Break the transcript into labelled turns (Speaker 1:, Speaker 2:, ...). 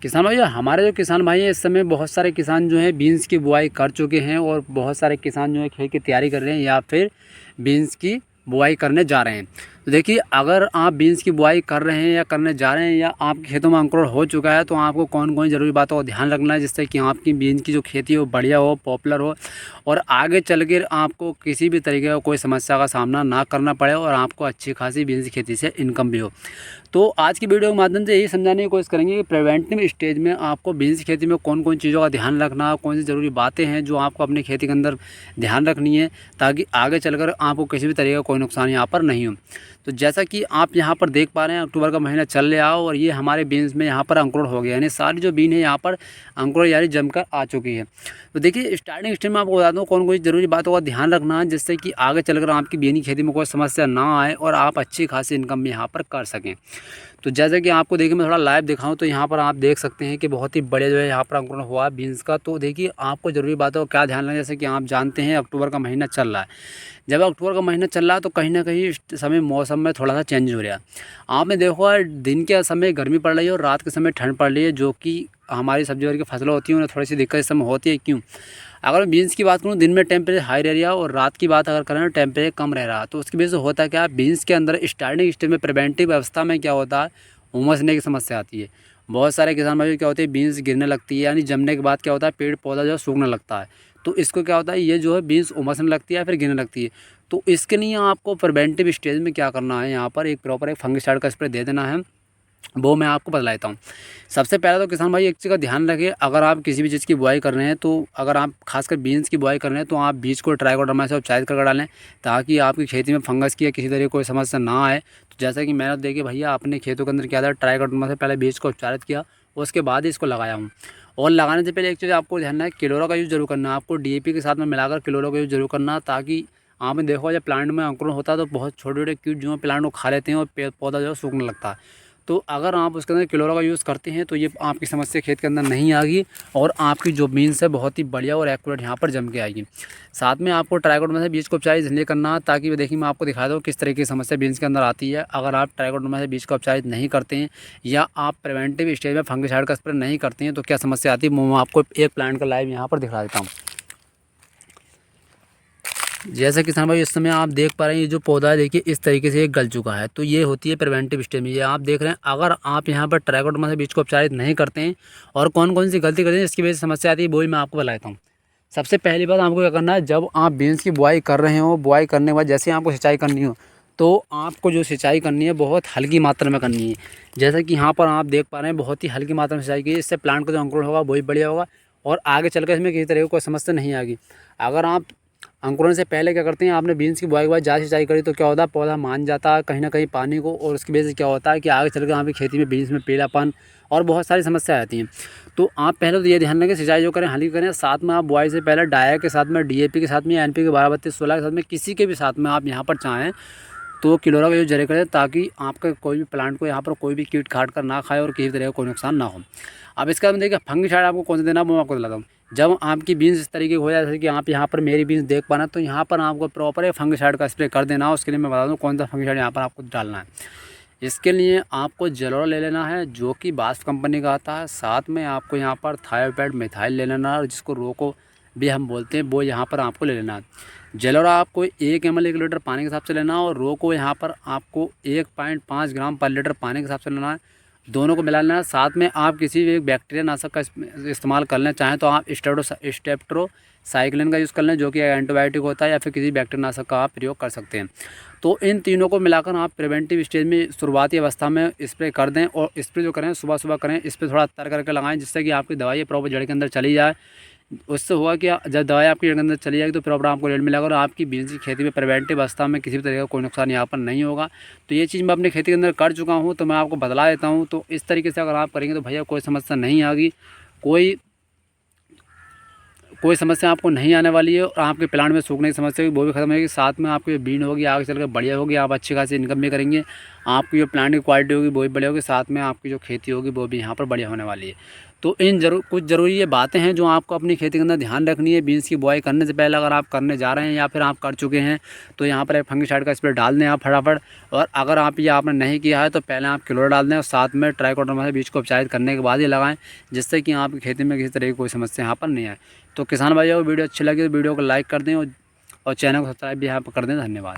Speaker 1: किसान भाई, हमारे जो किसान भाई हैं इस समय बहुत सारे किसान जो हैं बीन्स की बुआई कर चुके हैं और बहुत सारे किसान जो है खेत की तैयारी कर रहे हैं या फिर बीन्स की बुआई करने जा रहे हैं। तो देखिए, अगर आप बीन्स की बुआई कर रहे हैं या करने जा रहे हैं या आपके खेतों में अंकुरण हो चुका है, तो आपको कौन कौन ज़रूरी बातों का ध्यान रखना है जिससे कि आपकी बीन्स की जो खेती है वो बढ़िया हो, पॉपुलर हो और आगे चल कर आपको किसी भी तरीके का कोई समस्या का सामना ना करना पड़े और आपको अच्छी खासी बीन्स की खेती से इनकम भी हो। तो आज की वीडियो के माध्यम से यही समझाने की कोशिश करेंगे कि प्रिवेंटिव स्टेज में आपको बीन्स की खेती में कौन कौन चीज़ों का ध्यान रखना, कौन सी ज़रूरी बातें हैं जो आपको अपनी खेती के अंदर ध्यान रखनी है, ताकि आगे चलकर आपको किसी भी तरीके का कोई नुकसान यहाँ पर नहीं हो। तो जैसा कि आप यहाँ पर देख पा रहे हैं, अक्टूबर का महीना चल रहा हो और ये हमारे बीन्स में यहाँ पर अंकुरण हो गया, यानी सारी जो बीन है यहाँ पर अंकुरण यानी जमकर आ चुकी है। तो देखिए, स्टार्टिंग स्टेज में आपको बता दूँ कौन कौन सी ज़रूरी बातों का ध्यान रखना है जिससे कि आगे चलकर आपकी बीन की खेती में कोई समस्या ना आए और आप अच्छी खासी इनकम भी यहाँ पर कर सकें। तो जैसे कि आपको देखिए, मैं थोड़ा लाइव दिखाऊं तो यहाँ पर आप देख सकते हैं कि बहुत ही बढ़िया जो है यहाँ पर अंकुरण हुआ है बीन्स का। तो देखिए, आपको ज़रूरी बातों का क्या ध्यान रखना है, जैसे कि आप जानते हैं अक्टूबर का महीना चल रहा है। जब अक्टूबर का महीना चल रहा है तो कहीं ना कहीं इस समय मौसम में थोड़ा सा चेंज हो रहा है। आपने देखा दिन के समय गर्मी पड़ रही है और रात के समय ठंड पड़ रही है, जो कि हमारी सब्जी वगैरह की फसलें होती हैं उन्हें थोड़ी सी दिक्कत इस समय होती है। क्यों? अगर मैं बीन्स की बात करूँ, दिन में टेम्परेचर हाई रह रहा है और रात की बात अगर करें तो टेम्परेचर कम रह रहा है। तो उसकी वजह से होता है क्या, बीन्स के अंदर स्टार्टिंग स्टेज में प्रिवेंटिव अवस्था में क्या होता है, उमसने की समस्या आती है। बहुत सारे किसान भाई क्या होते हैं, बीन्स गिरने लगती है, यानी जमने के बाद क्या होता है पेड़ पौधा जो है सूखने लगता है। तो इसको क्या होता है, ये जो है बीन्स उमसने लगती है फिर गिरने लगती है। तो इसके लिए आपको प्रिवेंटिव स्टेज में क्या करना है, यहाँ पर एक प्रॉपर एक फंगिसाइड का स्प्रे दे देना है। वो मैं आपको बता देता हूँ। सबसे पहले तो किसान भाई एक चीज़ का ध्यान रखिए, अगर आप किसी भी चीज़ की बुआई कर रहे हैं, तो अगर आप खासकर बीन्स की बुआई कर रहे हैं तो आप बीज को ट्राइकोडर्मा से उपचारित कर डालें, ताकि आपकी खेती में फंगस की या किसी तरह की कोई समस्या ना आए। तो जैसा कि मैंने देखिए भैया अपने खेतों के अंदर क्या था, ट्राइकोडर्मा से पहले बीज को उपचारित किया, उसके बाद ही इसको लगाया हूँ। और लगाने से पहले एक चीज़ आपको ध्यान है, किलोरा का यूज़ जरूर करना है। आपको डीएपी के साथ में मिलाकर किलोरा का यूज़ जरूर करना, ताकि आपने देखा जब प्लांट में अंकुरण होता है तो बहुत छोटे छोटे कीट जो है प्लांट को खा लेते हैं और पेड़ पौधा जो है सूखने लगता है। तो अगर आप उसके अंदर किलोरा का यूज़ करते हैं तो ये आपकी समस्या खेत के अंदर नहीं आएगी और आपकी जो बीन्स है बहुत ही बढ़िया और एक्यूरेट यहाँ पर जम के आएगी। साथ में आपको ट्राइकोडर्मा से बीज को उपचारित इसलिए करना, ताकि देखिए मैं आपको दिखा दूँ किस तरह की समस्या बीन्स के अंदर आती है। अगर आप ट्राइकोडर्मा से बीज को उपचारित नहीं करते हैं या आप प्रिवेंटिव स्टेज में फंगिसाइड का स्प्रे नहीं करते हैं तो क्या समस्या आती है, मैं आपको एक प्लांट का लाइव यहाँ पर दिखा देता हूँ। जैसा किसान भाई इस समय आप देख पा रहे हैं, ये जो पौधा है देखिए इस तरीके से ये गल चुका है। तो ये होती है प्रिवेंटिव स्टेज में, ये आप देख रहे हैं। अगर आप यहाँ पर ट्राइकोडर्मा से बीज को उपचारित नहीं करते हैं और कौन कौन सी गलती करते हैं इसकी वजह से समस्या आती है, वो ही मैं आपको बताता हूँ। सबसे पहली बात आपको क्या करना है, जब आप बीन्स की बुआई कर रहे हो, बुआई करने के बाद जैसे आपको सिंचाई करनी हो, तो आपको जो सिंचाई करनी है बहुत हल्की मात्रा में करनी है। जैसा कि यहाँ पर आप देख पा रहे हैं बहुत ही हल्की मात्रा में सिंचाई की, इससे प्लांट का जो अंकुरण होगा वही बढ़िया होगा और आगे चलकर इसमें किसी तरह की कोई समस्या नहीं आएगी। अगर आप अंकुरण से पहले क्या करते हैं, आपने बीन्स की बुआई के बाद ज़्यादा सिंचाई करी तो क्या होता है, पौधा मान जाता है कहीं ना कहीं पानी को, और उसकी वजह से क्या होता है कि आगे चलकर आपकी खेती में बीन्स में पीलापन और बहुत सारी समस्या आती हैं। तो आप पहले तो ये ध्यान रखें सिंचाई जो करें हल्की करें, साथ में आप बुआई से पहले डाया के साथ में, डीएपी के साथ में, एनपी के 12-32-16 के साथ में, किसी के भी साथ में आप यहाँ पर चाहें तो किलोरा का यूज़ जरूर करें, ताकि आपका कोई भी प्लांट को यहाँ पर कोई भी कीट काट कर ना खाए और किसी तरह का कोई नुकसान ना हो। अब इसका बाद देखिए फंगिसाइड आपको कौन सा देना है वो मैं आपको बताता हूँ। जब आपकी बीन्स इस तरीके की हो जाए, जैसे कि आप यहाँ पर मेरी बीन्स देख पाना, तो यहाँ पर आपको प्रॉपर एक फंगिसाइड का स्प्रे कर देना है। उसके लिए मैं बता दूँ कौन सा फंगिसाइड यहाँ पर आपको डालना है। इसके लिए आपको जलोरा ले लेना है जो कि बास्फ कंपनी का आता है। साथ में आपको यहाँ पर थायोपेड मिथाइल ले लेना है, जिसको रोको भी हम बोलते हैं, वो यहाँ पर आपको ले लेना है। जलोरा आपको 1 ml 1 लीटर पानी के हिसाब से लेना है और रो को यहाँ पर आपको 1.5 ग्राम पर लीटर पानी के हिसाब से लेना है। दोनों को मिला लेना है। साथ में आप किसी भी एक बैक्टीरिया नाशक का इस्तेमाल कर लें, चाहें तो आप स्टेप्टोसाइक्लिन का यूज़ कर लें जो कि एंटीबायोटिक होता है, या फिर किसी बैक्टीरिया नाशक का आप प्रयोग कर सकते हैं। तो इन तीनों को मिलाकर आप प्रिवेंटिव स्टेज में शुरुआती अवस्था में स्प्रे कर दें, और स्प्रे जो करें सुबह सुबह करें, इस पर थोड़ा तर करके लगाएं, जिससे कि आपकी दवाई प्रॉपर जड़ के अंदर चली जाए। उससे हुआ क्या, जब दवाई आपकी जड़ के अंदर चली जाएगी तो प्रॉपर आपको रेट मिलेगा और आपकी बीन्स की खेती में प्रिवेंटिव अवस्था में किसी भी तरह का कोई नुकसान यहाँ पर नहीं होगा। तो ये चीज़ मैं अपनी खेती के अंदर कर चुका हूँ, तो मैं आपको बतला देता हूँ। तो इस तरीके से अगर आप करेंगे तो भैया कोई समस्या नहीं आएगी, कोई समस्या आपको नहीं आने वाली है, और आपके प्लांट में सूखने की समस्या वो भी खत्म होगी। साथ में आपकी बीन होगी आगे चलकर बढ़िया होगी, आप अच्छी खासी इनकम भी करेंगे। आपकी जो प्लांट की क्वालिटी होगी वो भी बढ़िया होगी, साथ में आपकी जो खेती होगी वो भी यहाँ पर बढ़िया होने वाली है। तो इन कुछ ज़रूरी ये बातें हैं जो आपको अपनी खेती के अंदर ध्यान रखनी है। बीन्स की बुआई करने से पहले अगर आप करने जा रहे हैं या फिर आप कर चुके हैं तो यहाँ पर एक फंगिसाइड का स्प्रे डाल दें आप फटाफट। और अगर ये आपने नहीं किया है तो पहले आप क्लोर डाल दें और साथ में ट्राइकोडर्मा से बीज को उपचारित करने के बाद ही लगाएं, जिससे कि आपकी खेती में किसी तरह की कोई समस्या यहाँ पर नहीं आए। तो किसान भाइयों को वीडियो अच्छी लगी तो वीडियो को लाइक कर दें और चैनल को सब्सक्राइब भी यहाँ पर कर दें। धन्यवाद।